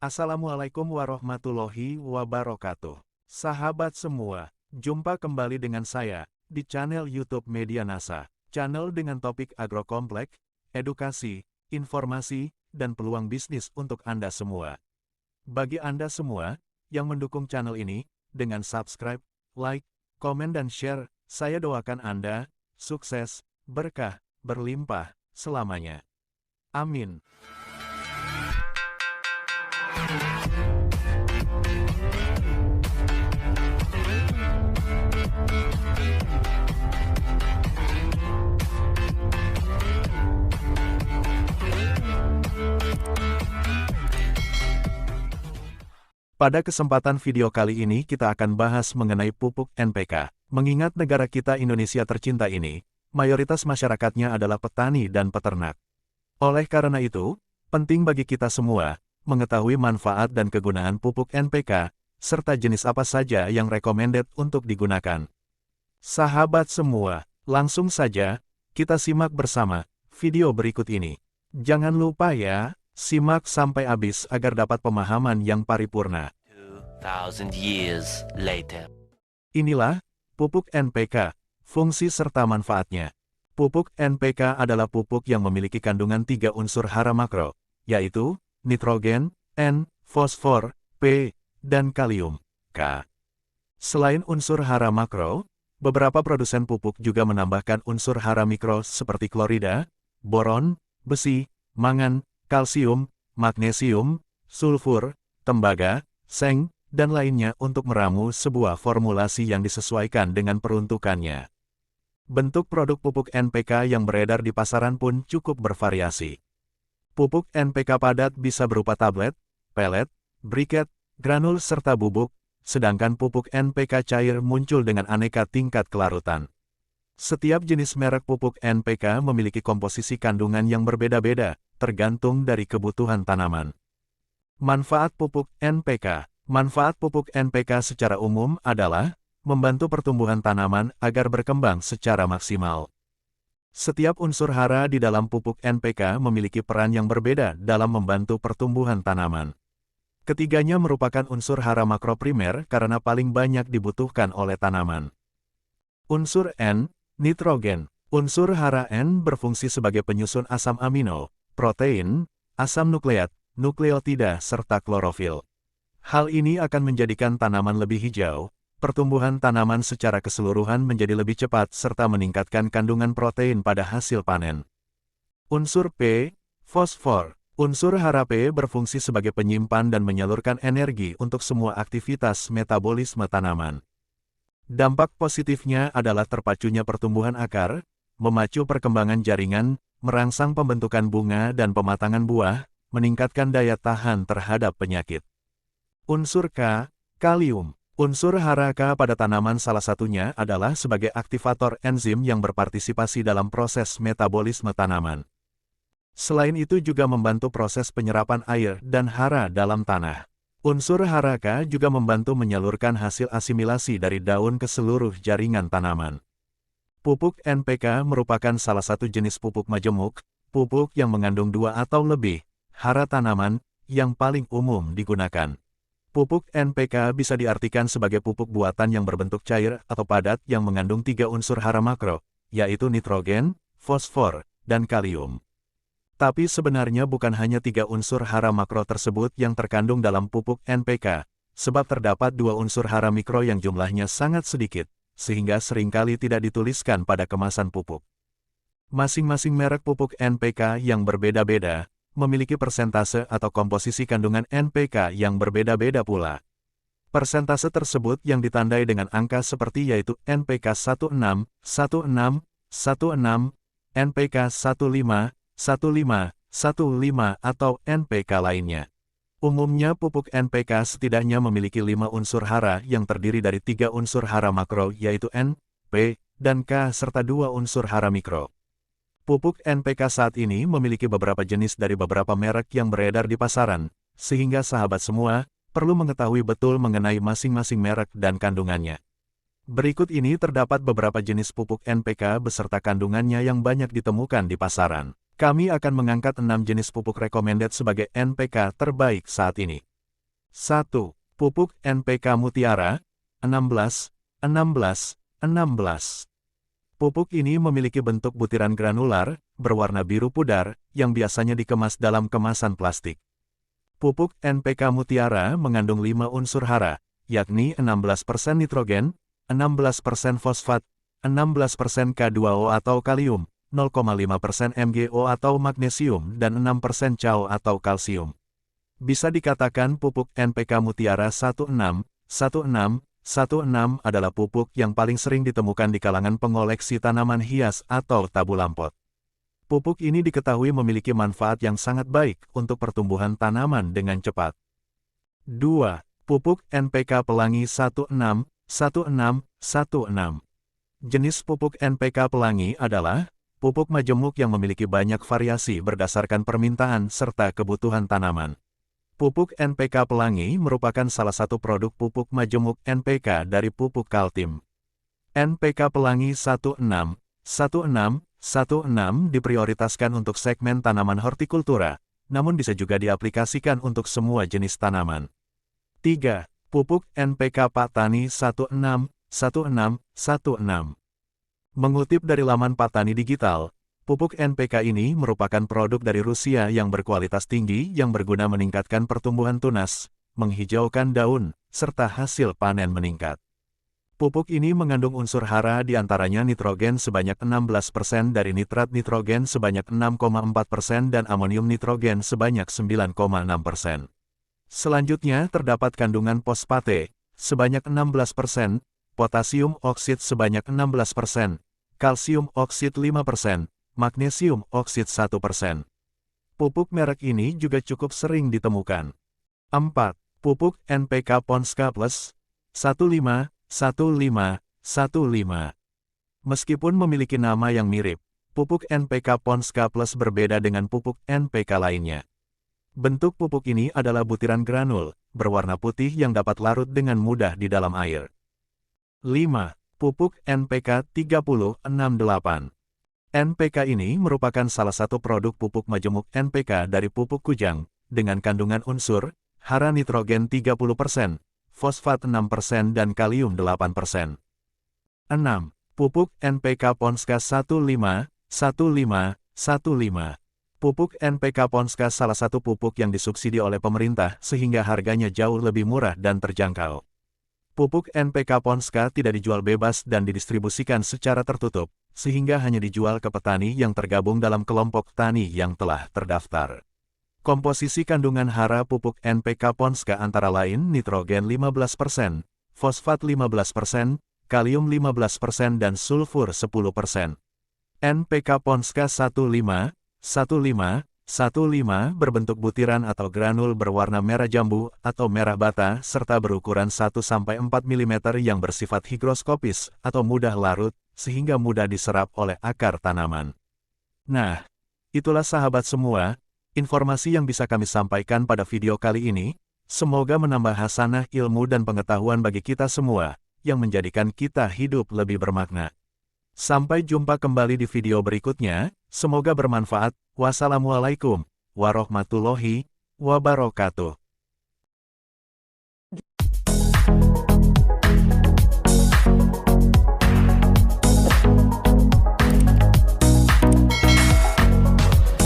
Assalamualaikum warahmatullahi wabarakatuh. Sahabat semua, jumpa kembali dengan saya di channel YouTube Media NASA, channel dengan topik agrokomplek, edukasi, informasi, dan peluang bisnis untuk Anda semua. Bagi Anda semua yang mendukung channel ini dengan subscribe, like, komen dan share, saya doakan Anda sukses, berkah, berlimpah selamanya. Amin. Pada kesempatan video kali ini kita akan bahas mengenai pupuk NPK. Mengingat negara kita Indonesia tercinta ini, mayoritas masyarakatnya adalah petani dan peternak. Oleh karena itu, penting bagi kita semua mengetahui manfaat dan kegunaan pupuk NPK, serta jenis apa saja yang recommended untuk digunakan. Sahabat semua, langsung saja kita simak bersama video berikut ini. Jangan lupa ya, simak sampai habis agar dapat pemahaman yang paripurna. 2,000 years later. Inilah pupuk NPK, fungsi serta manfaatnya. Pupuk NPK adalah pupuk yang memiliki kandungan 3 unsur hara makro, yaitu nitrogen, N, fosfor, P, dan kalium, K. Selain unsur hara makro, beberapa produsen pupuk juga menambahkan unsur hara mikro seperti klorida, boron, besi, mangan, kalsium, magnesium, sulfur, tembaga, seng, dan lainnya untuk meramu sebuah formulasi yang disesuaikan dengan peruntukannya. Bentuk produk pupuk NPK yang beredar di pasaran pun cukup bervariasi. Pupuk NPK padat bisa berupa tablet, pelet, briket, granul serta bubuk, sedangkan pupuk NPK cair muncul dengan aneka tingkat kelarutan. Setiap jenis merek pupuk NPK memiliki komposisi kandungan yang berbeda-beda, tergantung dari kebutuhan tanaman. Manfaat pupuk NPK. Manfaat pupuk NPK secara umum adalah membantu pertumbuhan tanaman agar berkembang secara maksimal. Setiap unsur hara di dalam pupuk NPK memiliki peran yang berbeda dalam membantu pertumbuhan tanaman. Ketiganya merupakan unsur hara makro primer karena paling banyak dibutuhkan oleh tanaman. Unsur N, nitrogen. Unsur hara N berfungsi sebagai penyusun asam amino, protein, asam nukleat, nukleotida, serta klorofil. Hal ini akan menjadikan tanaman lebih hijau, pertumbuhan tanaman secara keseluruhan menjadi lebih cepat serta meningkatkan kandungan protein pada hasil panen. Unsur P, fosfor. Unsur hara P berfungsi sebagai penyimpan dan menyalurkan energi untuk semua aktivitas metabolisme tanaman. Dampak positifnya adalah terpacunya pertumbuhan akar, memacu perkembangan jaringan, merangsang pembentukan bunga dan pematangan buah, meningkatkan daya tahan terhadap penyakit. Unsur K, kalium. Unsur hara K pada tanaman salah satunya adalah sebagai aktivator enzim yang berpartisipasi dalam proses metabolisme tanaman. Selain itu juga membantu proses penyerapan air dan hara dalam tanah. Unsur hara K juga membantu menyalurkan hasil asimilasi dari daun ke seluruh jaringan tanaman. Pupuk NPK merupakan salah satu jenis pupuk majemuk, pupuk yang mengandung 2 atau lebih hara tanaman yang paling umum digunakan. Pupuk NPK bisa diartikan sebagai pupuk buatan yang berbentuk cair atau padat yang mengandung 3 unsur hara makro, yaitu nitrogen, fosfor, dan kalium. Tapi sebenarnya bukan hanya 3 unsur hara makro tersebut yang terkandung dalam pupuk NPK, sebab terdapat 2 unsur hara mikro yang jumlahnya sangat sedikit, sehingga seringkali tidak dituliskan pada kemasan pupuk. Masing-masing merek pupuk NPK yang berbeda-beda, memiliki persentase atau komposisi kandungan NPK yang berbeda-beda pula. Persentase tersebut yang ditandai dengan angka seperti yaitu NPK 16, 16, 16, NPK 15, 15, 15 atau NPK lainnya. Umumnya pupuk NPK setidaknya memiliki 5 unsur hara yang terdiri dari 3 unsur hara makro yaitu N, P, dan K serta 2 unsur hara mikro. Pupuk NPK saat ini memiliki beberapa jenis dari beberapa merek yang beredar di pasaran, sehingga sahabat semua perlu mengetahui betul mengenai masing-masing merek dan kandungannya. Berikut ini terdapat beberapa jenis pupuk NPK beserta kandungannya yang banyak ditemukan di pasaran. Kami akan mengangkat 6 jenis pupuk recommended sebagai NPK terbaik saat ini. 1. Pupuk NPK Mutiara, 16, 16, 16. Pupuk ini memiliki bentuk butiran granular, berwarna biru pudar, yang biasanya dikemas dalam kemasan plastik. Pupuk NPK Mutiara mengandung 5 unsur hara, yakni 16% nitrogen, 16% fosfat, 16% K2O atau kalium, 0,5% MgO atau magnesium dan 6% CaO atau kalsium. Bisa dikatakan pupuk NPK Mutiara 16, 16, 16 adalah pupuk yang paling sering ditemukan di kalangan pengoleksi tanaman hias atau tabu lampot. Pupuk ini diketahui memiliki manfaat yang sangat baik untuk pertumbuhan tanaman dengan cepat. 2. Pupuk NPK Pelangi 16, 16, 16. Jenis pupuk NPK Pelangi adalah pupuk majemuk yang memiliki banyak variasi berdasarkan permintaan serta kebutuhan tanaman. Pupuk NPK Pelangi merupakan salah satu produk pupuk majemuk NPK dari pupuk Kaltim. NPK Pelangi 16, 16, 16 diprioritaskan untuk segmen tanaman hortikultura, namun bisa juga diaplikasikan untuk semua jenis tanaman. 3. Pupuk NPK Pak Tani 16, 16, 16. Mengutip dari laman Pak Tani Digital, pupuk NPK ini merupakan produk dari Rusia yang berkualitas tinggi yang berguna meningkatkan pertumbuhan tunas, menghijaukan daun, serta hasil panen meningkat. Pupuk ini mengandung unsur hara diantaranya nitrogen sebanyak 16% dari nitrat nitrogen sebanyak 6,4% dan amonium nitrogen sebanyak 9,6%. Selanjutnya terdapat kandungan fosfate sebanyak 16%, potasium oksid sebanyak 16%, kalsium oksid 5%, magnesium oksid 1%. Pupuk merek ini juga cukup sering ditemukan. 4. Pupuk NPK Ponska Plus 15, 15, 15. Meskipun memiliki nama yang mirip, pupuk NPK Ponska Plus berbeda dengan pupuk NPK lainnya. Bentuk pupuk ini adalah butiran granul, berwarna putih yang dapat larut dengan mudah di dalam air. 5. Pupuk NPK 3068. NPK ini merupakan salah satu produk pupuk majemuk NPK dari pupuk kujang, dengan kandungan unsur, hara nitrogen 30%, fosfat 6% dan kalium 8%. 6. Pupuk NPK Ponska 15, 15, 15. Pupuk NPK Ponska salah satu pupuk yang disubsidi oleh pemerintah sehingga harganya jauh lebih murah dan terjangkau. Pupuk NPK Ponska tidak dijual bebas dan didistribusikan secara tertutup, sehingga hanya dijual ke petani yang tergabung dalam kelompok tani yang telah terdaftar. Komposisi kandungan hara pupuk NPK Ponska antara lain nitrogen 15%, fosfat 15%, kalium 15% dan sulfur 10%. NPK Ponska 15, 15, 15 berbentuk butiran atau granul berwarna merah jambu atau merah bata serta berukuran 1-4 mm yang bersifat higroskopis atau mudah larut sehingga mudah diserap oleh akar tanaman. Nah, itulah sahabat semua, informasi yang bisa kami sampaikan pada video kali ini. Semoga menambah hasanah ilmu dan pengetahuan bagi kita semua, yang menjadikan kita hidup lebih bermakna. Sampai jumpa kembali di video berikutnya, semoga bermanfaat. Wassalamualaikum warahmatullahi wabarakatuh.